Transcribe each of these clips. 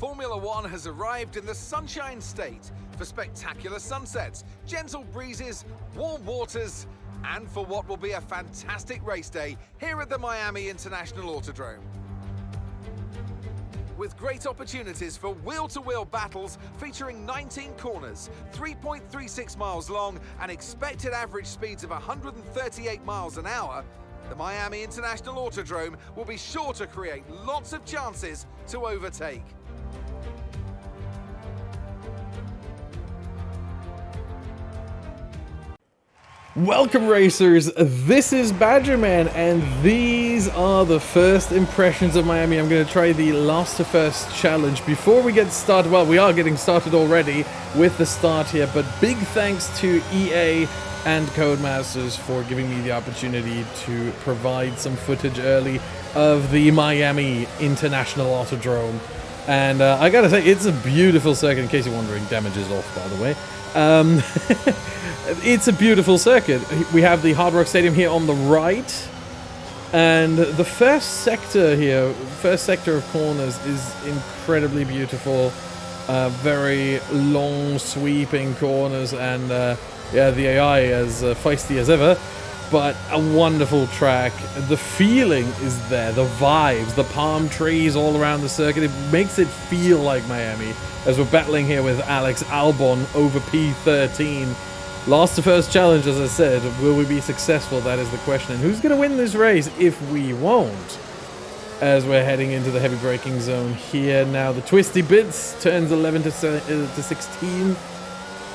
Formula One has arrived in the Sunshine State for spectacular sunsets, gentle breezes, warm waters, and for what will be a fantastic race day here at the Miami International Autodrome. With great opportunities for wheel-to-wheel battles featuring 19 corners, 3.36 miles long, and expected average speeds of 138 miles an hour, the Miami International Autodrome will be sure to create lots of chances to overtake. Welcome racers, this is Badgerman and these are the first impressions of Miami. I'm going to try the last to first challenge. Before we get started, well, we are getting started already with the start here, but big thanks to EA and Codemasters for giving me the opportunity to provide some footage early of the Miami International Autodrome. And I gotta say, it's a beautiful circuit, in case you're wondering. Damage is off, by the way. It's a beautiful circuit. We have the Hard Rock Stadium here on the right, and the first sector here, first sector of corners, is incredibly beautiful. Very long, sweeping corners, and yeah, the AI as feisty as ever, but a wonderful track. The feeling is there, the vibes, the palm trees all around the circuit. It makes it feel like Miami as we're battling here with Alex Albon over P13. Last to first challenge, as I said. Will we be successful? That is the question. And who's going to win this race if we won't? As we're heading into the heavy braking zone here now. The twisty bits, turns 11 to 16.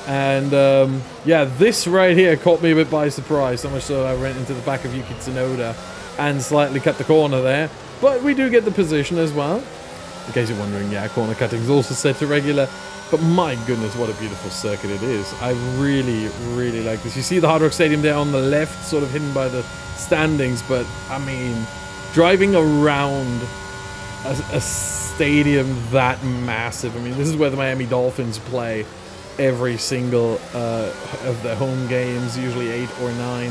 And yeah, this right here caught me a bit by surprise. So much so I went into the back of Yuki Tsunoda and slightly cut the corner there. But we do get the position as well. In case you're wondering, yeah, corner cutting is also set to regular. But my goodness, what a beautiful circuit it is. I really, really like this. You see the Hard Rock Stadium there on the left, sort of hidden by the standings. But, I mean, driving around a stadium that massive. I mean, this is where the Miami Dolphins play every single of their home games, usually 8 or 9.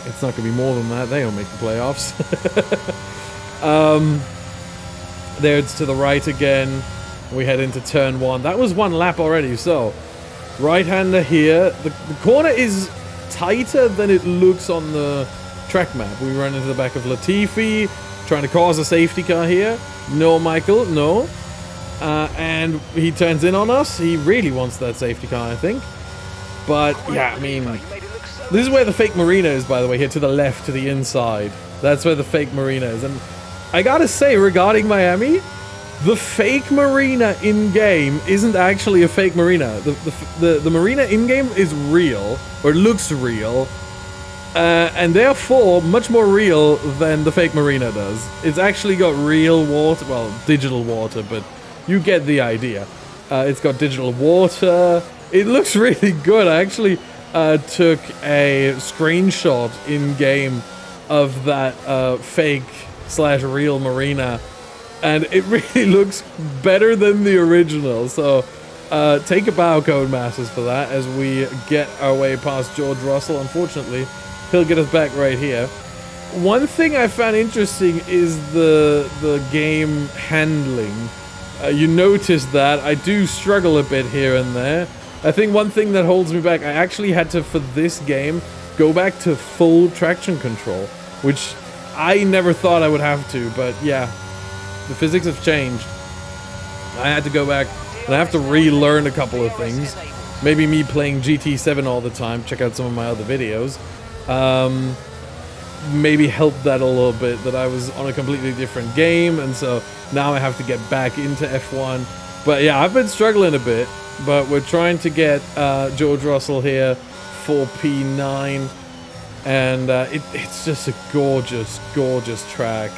It's not going to be more than that. They don't make the playoffs. There it's to the right again. We head into turn 1. That was one lap already, so right-hander here. The corner is tighter than it looks on the track map. We run into the back of Latifi, trying to cause a safety car here. No, Michael, no. And he turns in on us. He really wants that safety car, I think. But, yeah, I mean, this is where the fake marina is, by the way, here to the left, to the inside. That's where the fake marina is. And I gotta say, regarding Miami, the fake marina in-game isn't actually a fake marina. The marina in-game is real, or looks real, and therefore much more real than the fake marina does. It's actually got real water, well, digital water, but you get the idea. It's got digital water. It looks really good. I actually took a screenshot in-game of that fake/real marina, and it really looks better than the original. So take a bow, Codemasters, for that as we get our way past George Russell. Unfortunately, he'll get us back right here. One thing I found interesting is the game handling. You notice that I do struggle a bit here and there. I think one thing that holds me back, I actually had to, for this game, go back to full traction control, which I never thought I would have to, but yeah, the physics have changed. I had to go back and I have to relearn a couple of things. Maybe me playing GT7 all the time, check out some of my other videos, maybe helped that a little bit, that I was on a completely different game, and so now I have to get back into F1. But yeah, I've been struggling a bit, but we're trying to get George Russell here for P9, and it's just a gorgeous, gorgeous track,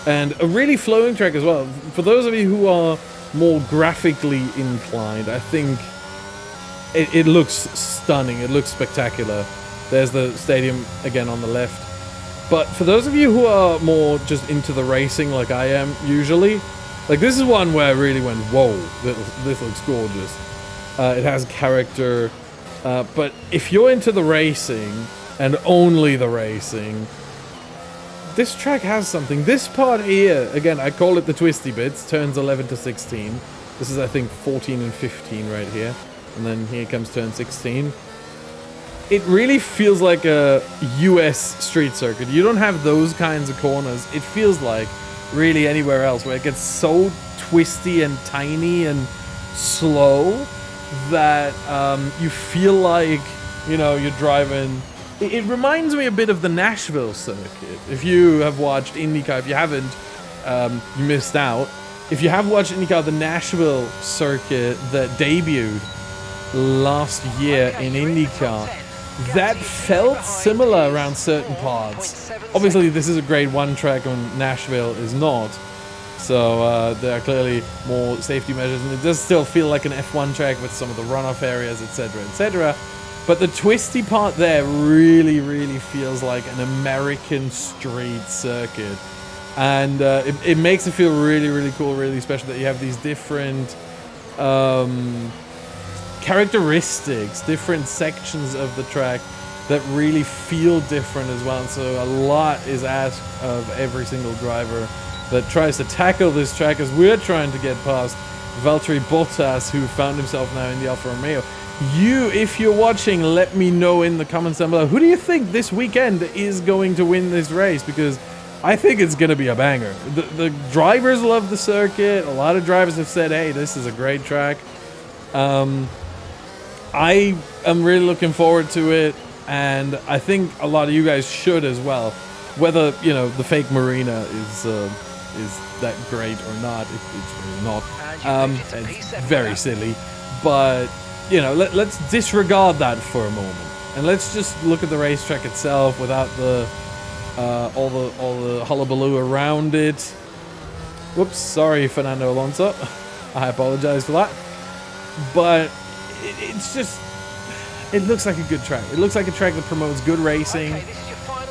and a really flowing track as well. For those of you who are more graphically inclined, I think it looks stunning. It looks spectacular. There's the stadium again on the left. But for those of you who are more just into the racing like I am usually, like this is one where I really went, whoa, this looks gorgeous. It has character. But if you're into the racing and only the racing, this track has something. This part here, again, I call it the twisty bits, turns 11 to 16. This is, I think, 14 and 15 right here. And then here comes turn 16. It really feels like a US street circuit. You don't have those kinds of corners. It feels like really anywhere else where it gets so twisty and tiny and slow that you feel like, you know, you're driving. It reminds me a bit of the Nashville circuit. If you have watched IndyCar, if you haven't, you missed out. If you have watched IndyCar, the Nashville circuit that debuted last year in IndyCar, that felt similar around certain parts. Obviously, this is a grade 1 track and Nashville is not. So there are clearly more safety measures, and it does still feel like an F1 track with some of the runoff areas, etc., etc. But the twisty part there really, really feels like an American street circuit. And it makes it feel really, really cool, really special that you have these different characteristics, different sections of the track that really feel different as well. And so a lot is asked of every single driver that tries to tackle this track, as we're trying to get past Valtteri Bottas, who found himself now in the Alfa Romeo. You, if you're watching, let me know in the comments down below. Who do you think this weekend is going to win this race? Because I think it's going to be a banger. The drivers love the circuit. A lot of drivers have said, hey, this is a great track. I am really looking forward to it, and I think a lot of you guys should as well. Whether, you know, the fake Marina is that great or not, it's really not. It's very silly, but you know, let's disregard that for a moment, and let's just look at the racetrack itself without the all the hullabaloo around it. Whoops, sorry, Fernando Alonso. I apologize for that. But it's just, it looks like a good track. It looks like a track that promotes good racing.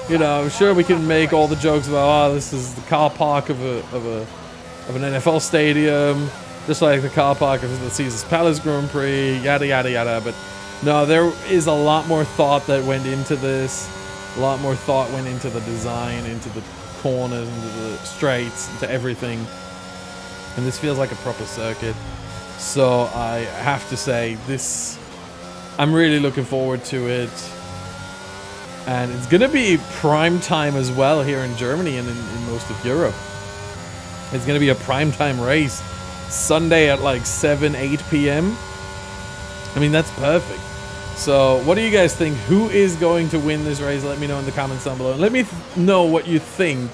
You know, sure, we can make all the jokes about, oh, this is the car park of an NFL stadium, just like the car park of the Caesars Palace Grand Prix, yada yada yada. But no, there is a lot more thought that went into this. A lot more thought went into the design, into the corners, into the straights, into everything. And this feels like a proper circuit. So I have to say, this, I'm really looking forward to it. And it's going to be prime time as well here in Germany and in most of Europe. It's going to be a prime time race. Sunday at like 7, 8 p.m. I mean, that's perfect. So what do you guys think? Who is going to win this race? Let me know in the comments down below. And let me know what you think,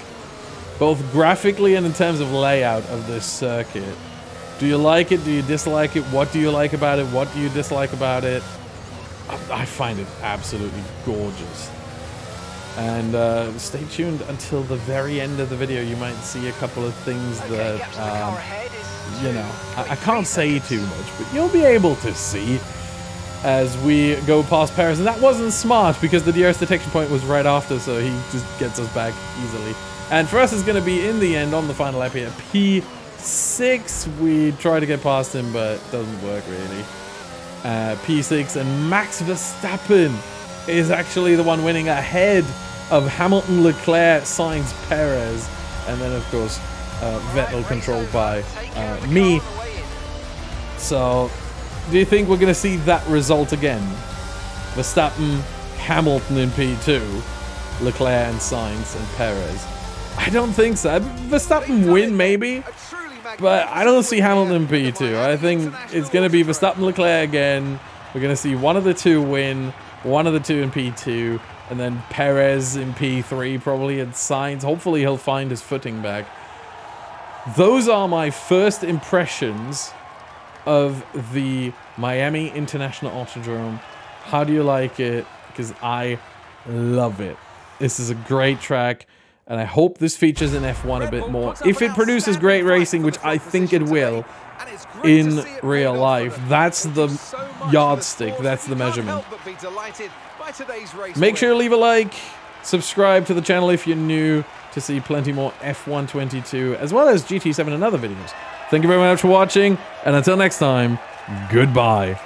both graphically and in terms of layout of this circuit. Do you like it? Do you dislike it? What do you like about it? What do you dislike about it? I find it absolutely gorgeous. And stay tuned until the very end of the video. You might see a couple of things that, you know, I can't say too much, but you'll be able to see as we go past Perez. And that wasn't smart because the DRS detection point was right after, so he just gets us back easily. And for us, it's going to be, in the end, on the final lap here, P6. We try to get past him, but it doesn't work really. P6, and Max Verstappen is actually the one winning ahead of Hamilton, Leclerc, Sainz, Perez, and then of course Vettel controlled by me. So do you think we're going to see that result again? Verstappen, Hamilton in P2, Leclerc and Sainz and Perez? I don't think so. Verstappen win maybe, but I don't see Hamilton in P2. I think it's going to be Verstappen, Leclerc again. We're going to see one of the two win, one of the two in P2, and then Perez in P3 probably, and Sainz. Hopefully he'll find his footing back. Those are my first impressions of the Miami International Autodrome. How do you like it? Because I love it. This is a great track. And I hope this features in F1 a bit more. If it produces great racing, which I think it will, in real life, that's the yardstick, that's the measurement. Make sure to leave a like, subscribe to the channel if you're new to see plenty more F1 22, as well as GT7 and other videos. Thank you very much for watching, and until next time, goodbye.